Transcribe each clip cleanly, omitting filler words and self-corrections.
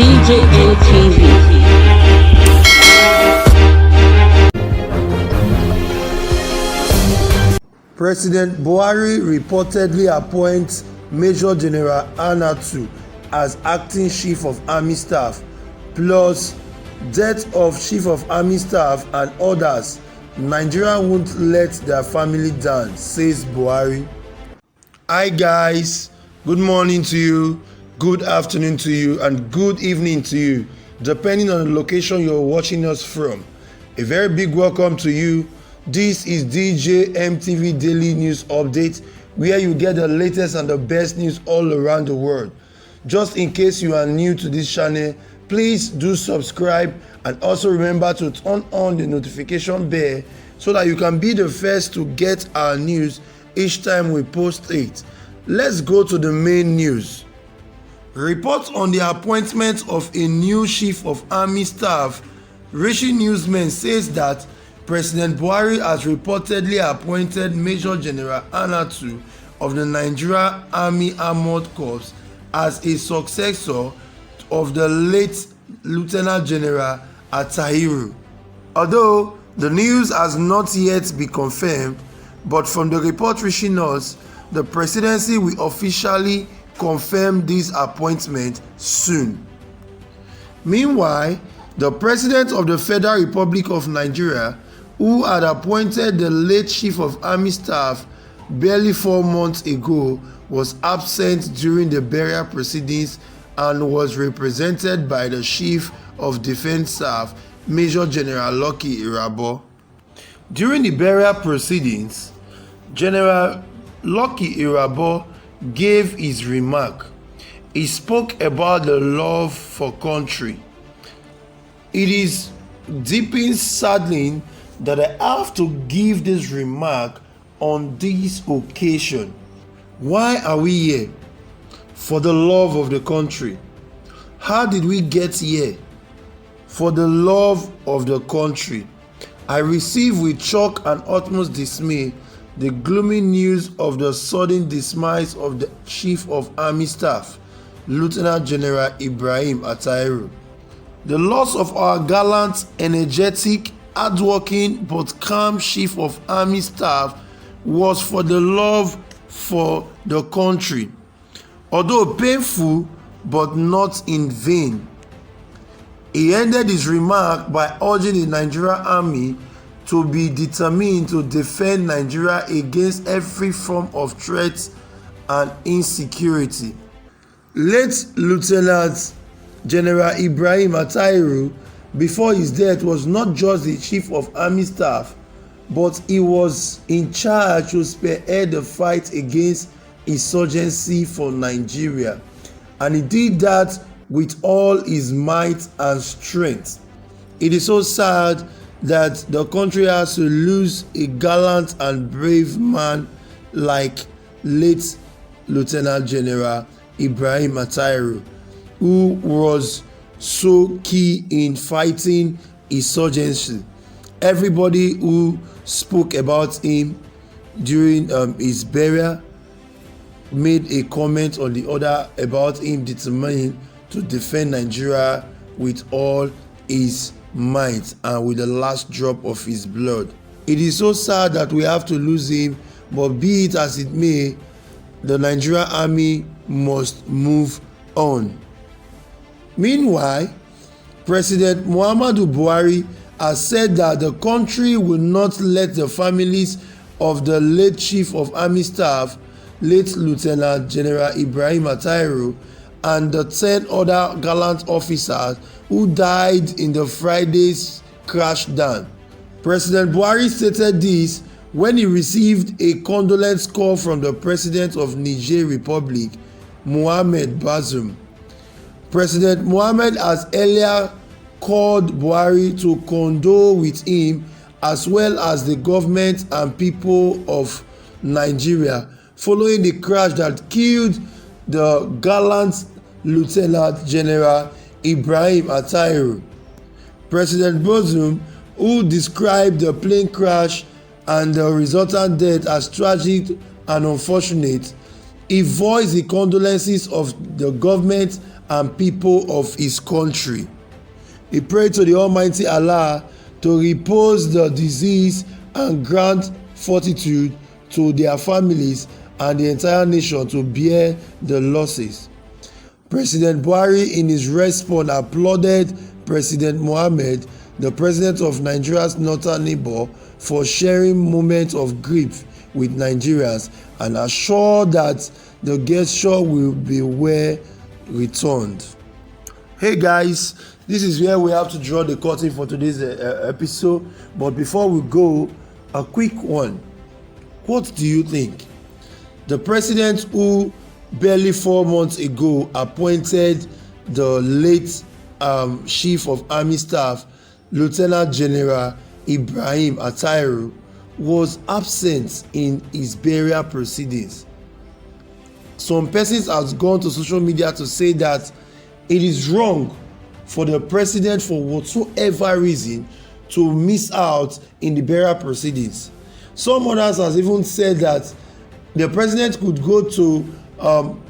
DJN TV. President Buhari reportedly appoints Major General Anatu as acting Chief of Army Staff, plus death of Chief of Army Staff and others. Nigeria won't let their family down, says Buhari. Hi guys, good morning to you, good afternoon to you, and good evening to you, depending on the location you're watching us from. A very big welcome to you. This is DJ MTV Daily News Update, where you get the latest and the best news all around the world. Just in case you are new to this channel, please do subscribe and also remember to turn on the notification bell so that you can be the first to get our news each time we post it. Let's go to the main news. Reports on the appointment of a new Chief of Army Staff. Rishi Newsman says that President Buhari has reportedly appointed Major General Anatu of the Nigeria Army Armored Corps as a successor of the late Lieutenant General Atahiru. Although the news has not yet been confirmed, but from the report reaching us, the presidency will officially confirm this appointment soon. Meanwhile, the President of the Federal Republic of Nigeria, who had appointed the late Chief of Army Staff barely 4 months ago, was absent during the burial proceedings and was represented by the Chief of Defense Staff, Major General Lucky Irabor. During the burial proceedings, General Lucky Irabor gave his remark. He spoke about the love for country. It is deeply saddening that I have to give this remark on this occasion. Why are we here? For the love of the country. How did we get here? For the love of the country. I received with shock and utmost dismay the gloomy news of the sudden demise of the Chief of Army Staff, Lieutenant General Ibrahim Atahiru. The loss of our gallant, energetic, hardworking but calm Chief of Army Staff was for the love for the country, although painful but not in vain. He ended his remark by urging the Nigerian Army to be determined to defend Nigeria against every form of threat and insecurity. Late Lieutenant General Ibrahim Atahiru, before his death, was not just the Chief of Army Staff, but he was in charge to spearhead the fight against insurgency for Nigeria, and he did that with all his might and strength. It is so sad that the country has to lose a gallant and brave man like late Lieutenant General Ibrahim Atahiru, who was so key in fighting insurgency. Everybody who spoke about him during his burial made a comment on the other about him determined to defend Nigeria with all his might and with the last drop of his blood. It is so sad that we have to lose him, but be it as it may, the Nigerian Army must move on. Meanwhile, President Muhammadu Buhari has said that the country will not let the families of the late Chief of Army Staff, late Lieutenant General Ibrahim Atahiru, and the 10 other gallant officers who died in the Friday's crash down. President Buhari stated this when he received a condolence call from the President of Niger Republic, Mohamed Bazoum. President Mohamed has earlier called Buhari to condole with him as well as the government and people of Nigeria following the crash that killed the gallant Lieutenant General Ibrahim Atahiru. President Bazoum, who described the plane crash and the resultant death as tragic and unfortunate, he voiced the condolences of the government and people of his country. He prayed to the Almighty Allah to repose the disease and grant fortitude to their families and the entire nation to bear the losses. President Buhari, in his response, applauded President Mohammed, the president of Nigeria's northern neighbor, for sharing moments of grief with Nigerians and assured that the gesture will be well returned. Hey guys, this is where we have to draw the curtain for today's episode. But before we go, a quick one. What do you think? The president who barely 4 months ago appointed the late Chief of Army Staff, Lieutenant General Ibrahim Attairu, was absent in his burial proceedings. Some persons have gone to social media to say that it is wrong for the president, for whatsoever reason, to miss out in the burial proceedings. Some others have even said that the president could go to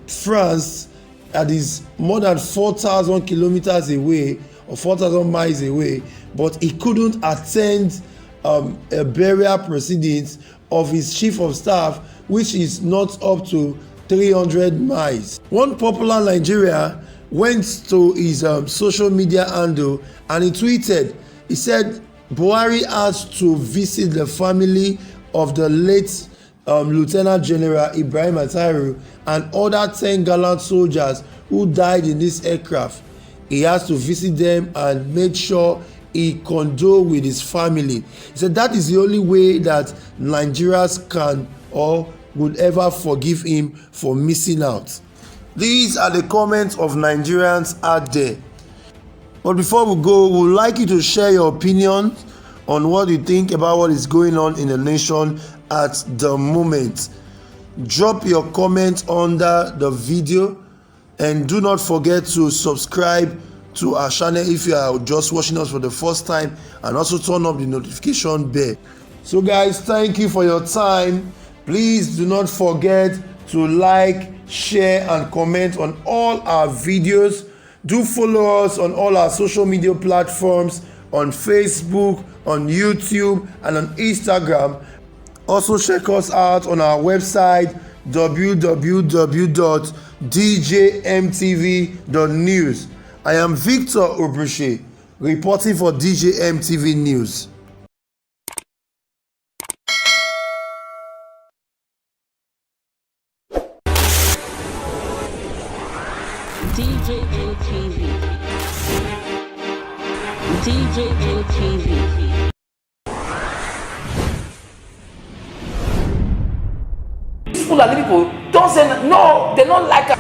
France, that is more than 4,000 kilometers away or 4,000 miles away, but he couldn't attend a burial proceedings of his chief of staff, which is not up to 300 miles. One popular Nigerian went to his social media handle and he tweeted, he said Buhari asked to visit the family of the late Lieutenant General Ibrahim Attairu and other 10 gallant soldiers who died in this aircraft. He has to visit them and make sure he condole with his family. He said that is the only way that Nigerians can or would ever forgive him for missing out. These are the comments of Nigerians out there. But before we go, we would like you to share your opinion on what you think about what is going on in the nation at the moment. Drop your comment under the video and do not forget to subscribe to our channel if you are just watching us for the first time, and also turn up the notification bell. So guys, thank you for your time. Please do not forget to like, share and comment on all our videos. Do follow us on all our social media platforms, on Facebook, on YouTube and on Instagram. Also check us out on our website www.djmtv.news. I am Victor Obruche, reporting for DJMTV News. DJMTV. DJMTV. People don't say no, they don't like us.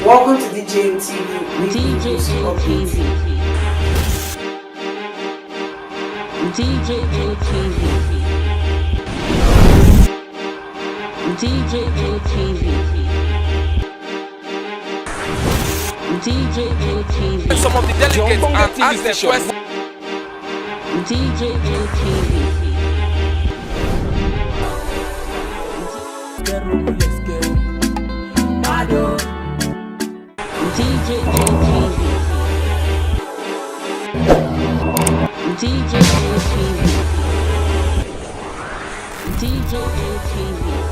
Welcome to DJMTV. DJMTV. DJMTV. DJMTV. DJMTV. Some of the delegates and ask them questions. DJMTV. DJMTV. DJMTV.